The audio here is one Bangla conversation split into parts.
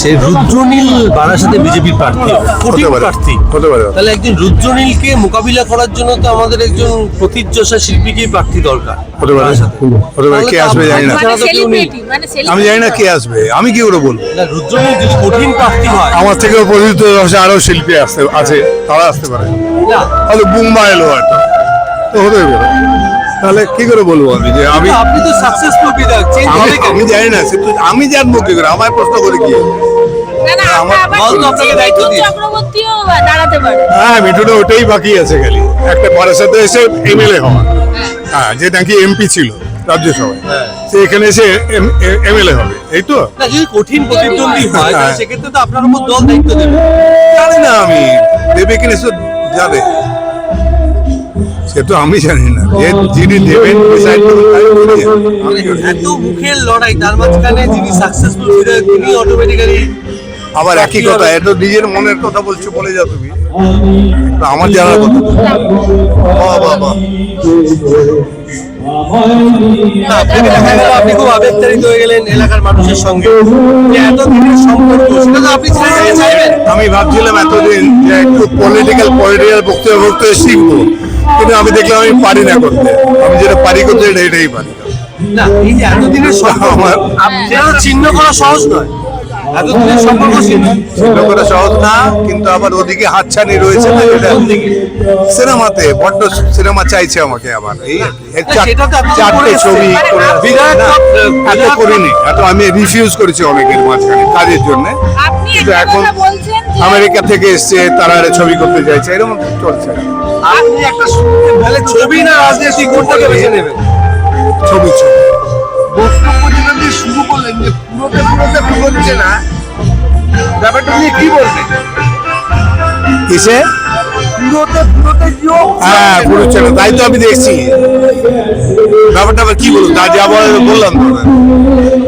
হচ্ছে রুদ্রনীল বারাসাতে বিজেপির প্রার্থী, কঠিন প্রার্থী হতে পারে। তাহলে একজন রুদ্রনীলকে মোকাবিলা করার জন্য তো আমাদের একজন প্রতিযোগিতা শিল্পীকে প্রার্থী দরকার। হতে পারে, হতে পারে। কে আসবে জানি না, আমি জানি না কে আসবে, আমি কি করে বলবো। না, রুদ্রনীল যদি কঠিন প্রার্থী হয়, আমার থেকেও প্রতিযোগিত আরো শিল্পী আছে, তারা আসতে পারে। না হয়তো বুম্বা এলো হয়তো, তো হতে পারে। তাহলে কি করে বলবো আমি যে আমি আপনি তো সাকসেসফুল বিধায়ক, চেঞ্জ হবে কেন? আমি জানি না, আমি জানবো কি করে, আমায় প্রশ্ন করে কি হ্যাঁ, মিঠুনে ওটাই বাকি আছে খালি, একটা বারাসাতে এসে এমএলএ হওয়া। হ্যাঁ, যে নাকি এমপি ছিল রাজ্যসভায়, সে এখানে এসে এমএলএ হবে, এই তো। না, যদি কঠিন প্রতিদ্বন্দ্বী হয় তাহলে সেক্ষেত্রে তো আপনার উপর দল দায়িত্ব দেবে। জানি না আমি দেবে কিনা, যাবে সে তো আমি জানি না, যে যিনি দেবেন ডিসাইড করুন। এত মুখের লড়াই, তার মাঝখানে যিনি সাকসেসফুল বিধায়ক তিনি অটোমেটিক্যালি আবার একই কথা, এত নিজের মনের কথা বলছো, বলে যাও তুমি, আমার জানার কথা। বাবা আপনি খুব আবেগতাড়িত হয়ে গেলেন এলাকার মানুষের সঙ্গে, যে এত দিনের সম্পর্ক সেটা তো আপনি ছেড়ে যেতে চাইবেন। আমি ভাবছিলাম এতদিন যে একটু পলিটিক্যাল বক্তব্য শিখবো, কিন্তু আমি দেখলাম আমি পারি না করতে। আমি যেটা পারি করতে এটাই পারি না। এই যে এতদিনের সম্পর্ক সেটা চিহ্ন করা সহজ নয়, এতদিনের সম্পর্ক চিহ্ন করা সহজ না, কিন্তু আবার ওদিকে হাতছানি রয়েছে না, যেটা সিনেমাতে বড্ড সিনেমা চাইছে আমাকে আবার, এই চারটে ছবি এত করিনি, এত আমি রিফিউজ করেছি অনেকের মাঝখানে কাজের জন্য, কিন্তু এখন আমেরিকা থেকে এসছে, তারা ছবি করতে চাইছে, এরকম চলছে। আপনি একটা ছবি না রাজনীতি কোনটাকে বেছে নেবেন? ছবি বক্তব্য যেটা দিয়ে শুরু করলেন যে পুরোতে হচ্ছে না, ব্যাপারটা নিয়ে কি বলবেন? কিসে পুরোতে হ্যাঁ পুরোচ্ছে না, তাই তো আমি দেখছি ব্যাপারটা। আবার কি বলবো, তা যা বললাম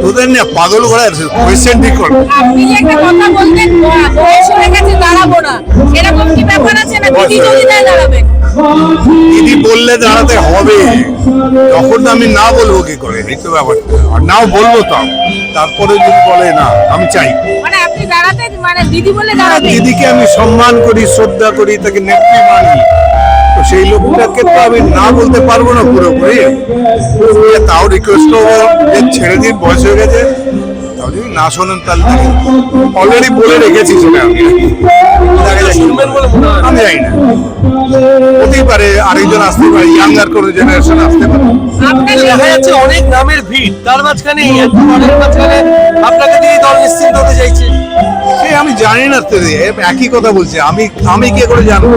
তোদের না পাগল করে কোয়েশ্চেন ঠিক করো। আপনি যে একটা কথা বলতেন, বয়স হয়ে গেছে দাঁড়াবো না, এরকম কি ব্যাপার আছে না? দিদি যদি তাই দাঁড়াবেন, দিদি বললে দাঁড়াতে হবে, তখন আমি না বলবো কি করে, এই তো ব্যাপারটা। আর নাও বলবো তো, তারপরে যদি বলে না আমি চাই, মানে আপনি দাঁড়াতে, মানে দিদি বলে দাঁড়াবেন। দিদিকে আমি সম্মান করি, শ্রদ্ধা করি, তাকে নেত্রী মানি, তো সেই লোকটাকে তো আমি না বলতে পারবো না পুরোপুরি। তাও রিকোয়েস্ট ছেড়ে দিন, বয়স হয়ে গেছে, তাও যদি না শোনেন তাহলে অলরেডি বলে রেখেছি সেটা আমি জানি না, হতেই পারে আরেকজন আসতে পারে, ইয়াঙ্গার কোনো জেনারেশন আসতে পারে। দেখা যাচ্ছে অনেক নামের ভিড়, তার মাঝখানে আপনাকে দিয়ে দল নিশ্চিন্ত হতে চাইছে। সে আমি জানি না, একই কথা বলছে, আমি কে করে জানবো?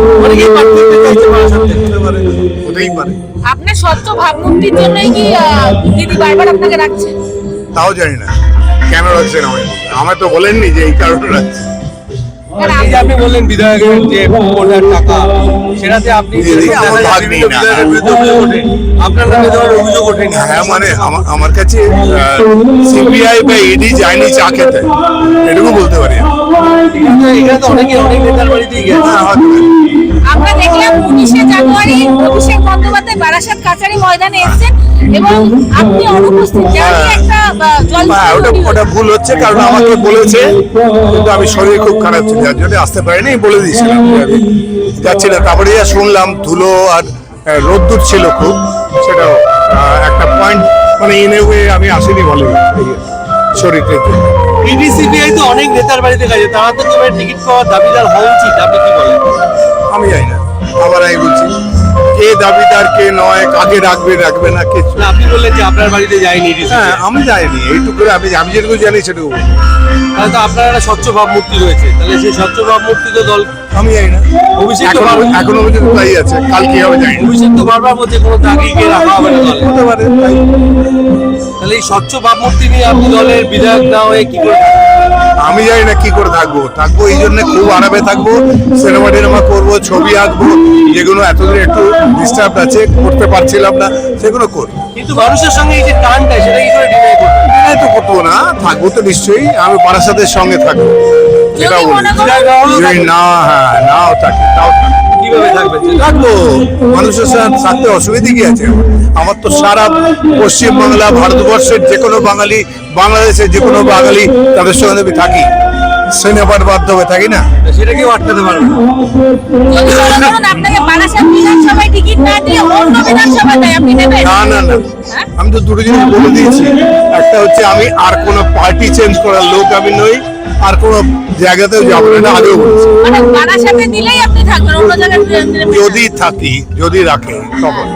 হতেই পারে। আপনার স্বচ্ছ ভাবমূর্তির জন্যই কি দিদি বারবার আপনাকে রাখছে? তাও জানি না কেন রাখছেন, আমার তো বলেননি যে এই কারণে রাখছে। এই যে আপনি বললেন বিধায়কের যে কোটার টাকা, সেটাতে আপনি আপনার নামে ধরনের অভিযোগ ওঠেনি? হ্যাঁ, মানে আমার কাছে সিবিআই বা ইডি যায়নি চা খেতে, এটুকু বলতে পারি। এখানে তো অনেক নেতার বাড়িতেই গেছে। আমরা দেখলাম 19শে জানুয়ারি অভিষেক বন্দ্যোপাধ্যায় বারাসাত কাছারি ময়দানে এসেছেন এবং আপনি অনুপস্থিত, জানি একটা ওটা ভুল হচ্ছে, কারণ আমাকে বলেছে, কিন্তু আমি শরীর খুব খারাপ ছিল, যার জন্য আসতে পারিনি, বলে দিয়েছিলাম আমি যাচ্ছি না। তারপরে যা শুনলাম ধুলো আর রোদ্দুর ছিল খুব, সেটাও একটা পয়েন্ট, মানে ইন এ ওয়ে আমি আসিনি বলে শরীর থেকে। ইডি সিবিআই তো অনেক নেতার বাড়িতে গেছে, তারা তো তোমার টিকিট পাওয়ার দাবিদার হওয়া উচিত, আপনি কি বলেন? আমি জানি না, আবার আমি বলছি কে দাবিদার কে নয়, কাকে রাখবে না কিছু। আপনি বললেন যে আপনার বাড়িতে যায়নি। হ্যাঁ, আমি যাইনি, এইটুকু আমি যেটুকু জানি সেটুকু। তাহলে তো আপনার একটা স্বচ্ছ ভাবমূর্তি রয়েছে, তাহলে সেই স্বচ্ছ ভাবমূর্তি তো দল, আমি জানি না, অভিষেক এখনো পর্যন্ত তাই আছে, কাল কি হবে জানি না। অভিষেক তো বারবার বলছে কোনো দাগিকে রাখা হবে না দলে, হতে পারে। তাহলে এই স্বচ্ছ ভাবমূর্তি নিয়ে আপনি দলের বিধায়ক না হয়ে কি করে? আমি জানি না কি করে থাকবো, এই জন্য খুব আরামে থাকবো, সিনেমা করবো, ছবি আঁকবো, যেগুলো এতদিন একটু ডিস্টার্ব আছে, করতে পারছিলাম না, সেগুলো করবো। কিন্তু মানুষের সঙ্গে এই যে টানটা, সেটা কি করে ডিনাই করবেন? ডিনাই তো করবো না, থাকবো তো নিশ্চয়ই, আমি বারাসাতের সঙ্গে থাকবো, এটাও বলি। যদি নাও থাকে, তাও কিভাবে থাকবেন? থাকবো, মানুষের সাথে থাকতে অসুবিধা কি আছে? আমার তো সারা পশ্চিমবাংলা, ভারতবর্ষের যে কোনো বাঙালি, বাংলাদেশের যে কোনো বাঙালি, তাদের সঙ্গে আমি থাকি। সিনেমার মাধ্যমে থাকি না। সেটা কেউ আটকাতে পারবে না। যদি মনে করুন আপনাকে বারাসাত বিধানসভায় টিকিট না দিয়ে অন্য বিধানসভা দেয়, আপনি নেবেন? না না না, হ্যাঁ? আমি তো দুটো জিনিস বলে দিয়েছি। একটা হচ্ছে আমি আর কোনো পার্টি চেঞ্জ করার লোক আমি নই, আর কোনো জায়গাতেও যাবো না, এটা আগেও বলেছি। মানে বারাসাতে দিলেই আপনি থাকবেন, অন্য জায়গায় নেবেন না? যদি থাকি, যদি রাখে তখন।